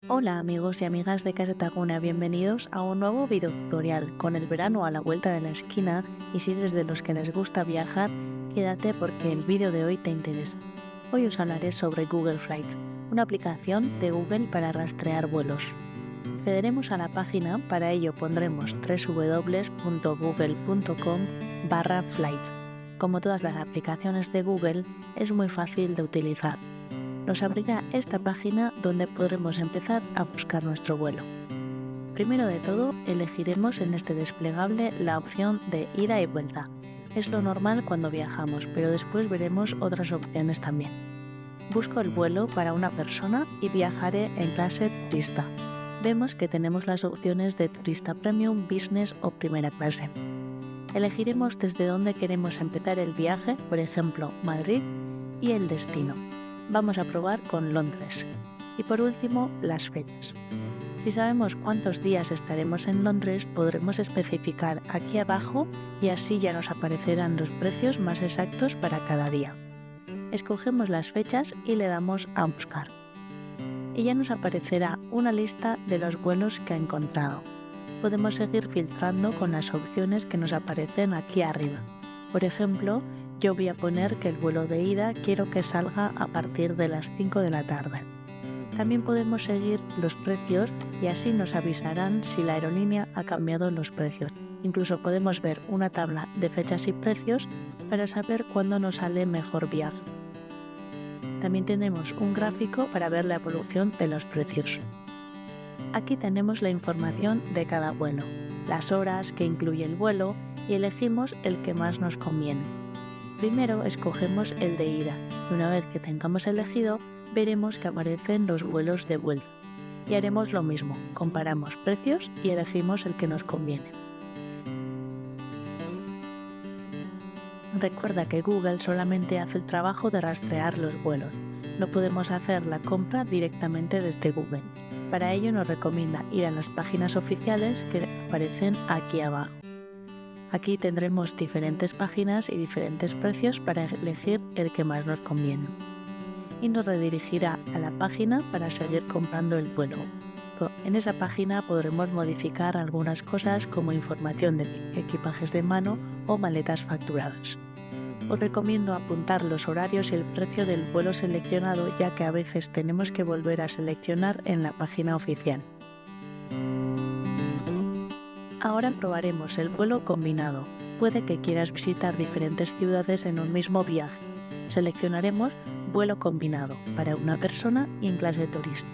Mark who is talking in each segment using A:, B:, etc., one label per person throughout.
A: Hola amigos y amigas de Casetaguna, bienvenidos a un nuevo video tutorial con el verano a la vuelta de la esquina y si eres de los que les gusta viajar, quédate porque el vídeo de hoy te interesa. Hoy os hablaré sobre Google Flights, una aplicación de Google para rastrear vuelos. Accederemos a la página, para ello pondremos www.google.com/flights. Como todas las aplicaciones de Google, es muy fácil de utilizar. Nos abrirá esta página donde podremos empezar a buscar nuestro vuelo. Primero de todo, elegiremos en este desplegable la opción de ida y vuelta. Es lo normal cuando viajamos, pero después veremos otras opciones también. Busco el vuelo para una persona y viajaré en clase turista. Vemos que tenemos las opciones de turista premium, business o primera clase. Elegiremos desde dónde queremos empezar el viaje, por ejemplo, Madrid, y el destino. Vamos a probar con Londres. Y por último, las fechas. Si sabemos cuántos días estaremos en Londres, podremos especificar aquí abajo y así ya nos aparecerán los precios más exactos para cada día. Escogemos las fechas y le damos a buscar. Y ya nos aparecerá una lista de los vuelos que ha encontrado. Podemos seguir filtrando con las opciones que nos aparecen aquí arriba. Por ejemplo, yo voy a poner que el vuelo de ida quiero que salga a partir de las 5 de la tarde. También podemos seguir los precios y así nos avisarán si la aerolínea ha cambiado los precios. Incluso podemos ver una tabla de fechas y precios para saber cuándo nos sale mejor viaje. También tenemos un gráfico para ver la evolución de los precios. Aquí tenemos la información de cada vuelo, las horas que incluye el vuelo y elegimos el que más nos conviene. Primero escogemos el de ida y una vez que tengamos elegido, veremos que aparecen los vuelos de vuelta. Y haremos lo mismo, comparamos precios y elegimos el que nos conviene. Recuerda que Google solamente hace el trabajo de rastrear los vuelos. No podemos hacer la compra directamente desde Google. Para ello nos recomienda ir a las páginas oficiales que aparecen aquí abajo. Aquí tendremos diferentes páginas y diferentes precios para elegir el que más nos conviene. Y nos redirigirá a la página para seguir comprando el vuelo. En esa página podremos modificar algunas cosas como información de equipajes de mano o maletas facturadas. Os recomiendo apuntar los horarios y el precio del vuelo seleccionado, ya que a veces tenemos que volver a seleccionar en la página oficial. Ahora probaremos el vuelo combinado. Puede que quieras visitar diferentes ciudades en un mismo viaje. Seleccionaremos vuelo combinado para una persona y en clase turista.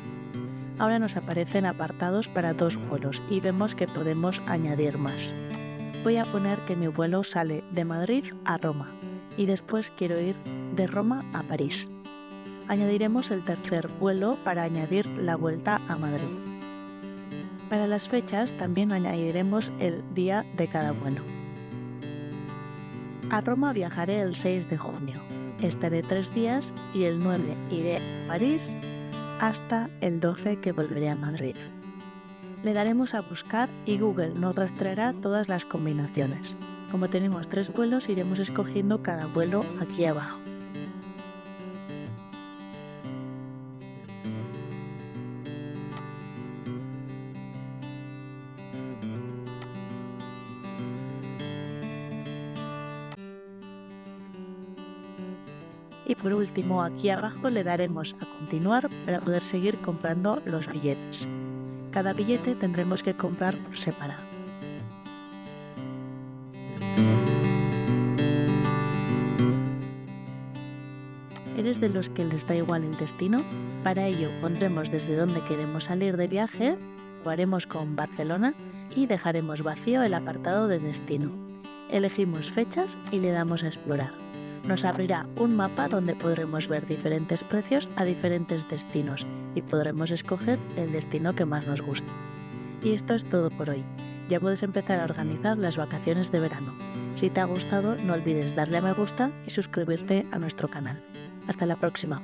A: Ahora nos aparecen apartados para dos vuelos y vemos que podemos añadir más. Voy a poner que mi vuelo sale de Madrid a Roma y después quiero ir de Roma a París. Añadiremos el tercer vuelo para añadir la vuelta a Madrid. Para las fechas también añadiremos el día de cada vuelo. A Roma viajaré el 6 de junio. Estaré 3 días y el 9 iré a París hasta el 12 que volveré a Madrid. Le daremos a buscar y Google nos rastreará todas las combinaciones. Como tenemos 3 vuelos, iremos escogiendo cada vuelo aquí abajo. Y por último, aquí abajo le daremos a continuar para poder seguir comprando los billetes. Cada billete tendremos que comprar por separado. ¿Eres de los que les da igual el destino? Para ello pondremos desde dónde queremos salir de viaje, lo haremos con Barcelona y dejaremos vacío el apartado de destino. Elegimos fechas y le damos a explorar. Nos abrirá un mapa donde podremos ver diferentes precios a diferentes destinos y podremos escoger el destino que más nos guste. Y esto es todo por hoy. Ya puedes empezar a organizar las vacaciones de verano. Si te ha gustado, no olvides darle a me gusta y suscribirte a nuestro canal. Hasta la próxima.